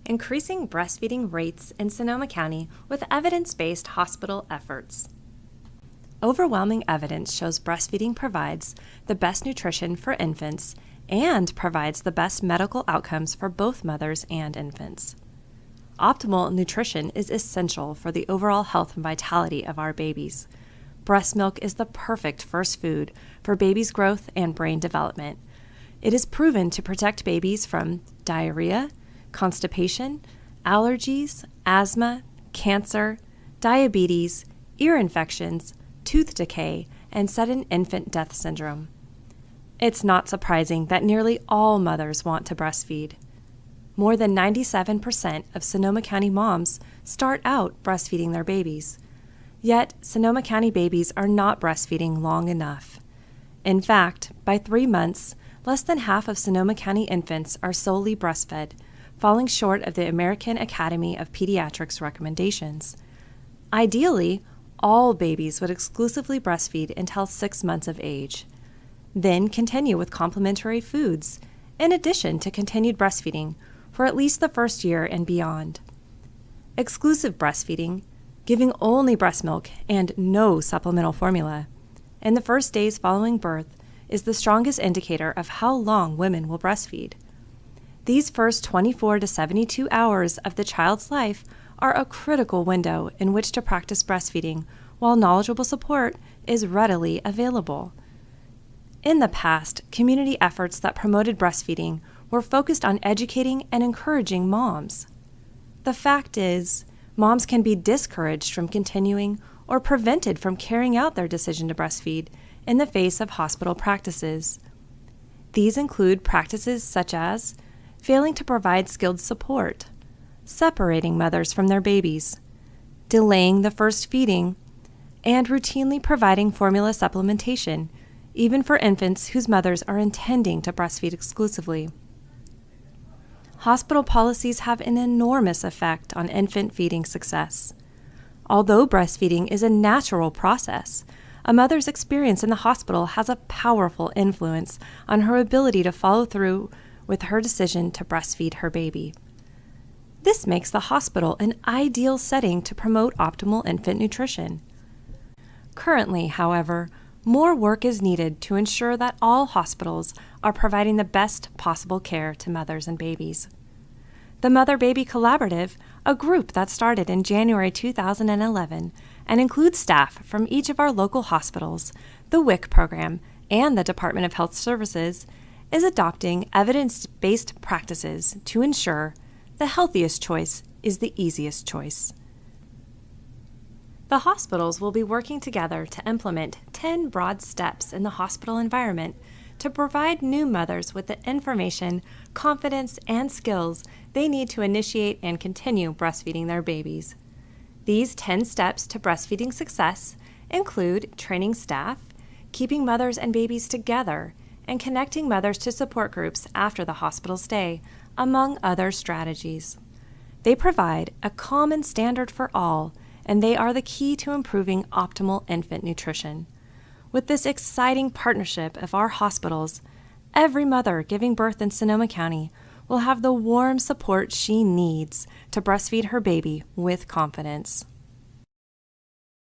increasing breastfeeding rates in Sonoma County with evidence-based hospital efforts. Overwhelming evidence shows breastfeeding provides the best nutrition for infants and provides the best medical outcomes for both mothers and infants. Optimal nutrition is essential for the overall health and vitality of our babies. Breast milk is the perfect first food for babies' growth and brain development. It is proven to protect babies from diarrhea, constipation, allergies, asthma, cancer, diabetes, ear infections, tooth decay, and sudden infant death syndrome. It's not surprising that nearly all mothers want to breastfeed. More than 97% of Sonoma County moms start out breastfeeding their babies. Yet, Sonoma County babies are not breastfeeding long enough. In fact, by 3 months, less than half of Sonoma County infants are solely breastfed, falling short of the American Academy of Pediatrics recommendations. Ideally, all babies would exclusively breastfeed until 6 months of age, then continue with complementary foods, in addition to continued breastfeeding for at least the first year and beyond. Exclusive breastfeeding, giving only breast milk and no supplemental formula, in the first days following birth is the strongest indicator of how long women will breastfeed. These first 24 to 72 hours of the child's life are a critical window in which to practice breastfeeding while knowledgeable support is readily available. In the past, community efforts that promoted breastfeeding were focused on educating and encouraging moms. The fact is, moms can be discouraged from continuing or prevented from carrying out their decision to breastfeed in the face of hospital practices. These include practices such as failing to provide skilled support, separating mothers from their babies, delaying the first feeding, and routinely providing formula supplementation, even for infants whose mothers are intending to breastfeed exclusively. Hospital policies have an enormous effect on infant feeding success. Although breastfeeding is a natural process, a mother's experience in the hospital has a powerful influence on her ability to follow through with her decision to breastfeed her baby. This makes the hospital an ideal setting to promote optimal infant nutrition. Currently, however, more work is needed to ensure that all hospitals are providing the best possible care to mothers and babies. The Mother-Baby Collaborative, a group that started in January 2011 and includes staff from each of our local hospitals, the WIC program, and the Department of Health Services, is adopting evidence-based practices to ensure the healthiest choice is the easiest choice. The hospitals will be working together to implement 10 broad steps in the hospital environment to provide new mothers with the information, confidence, and skills they need to initiate and continue breastfeeding their babies. These 10 steps to breastfeeding success include training staff, keeping mothers and babies together, and connecting mothers to support groups after the hospital stay, among other strategies. They provide a common standard for all, and they are the key to improving optimal infant nutrition. With this exciting partnership of our hospitals, every mother giving birth in Sonoma County will have the warm support she needs to breastfeed her baby with confidence.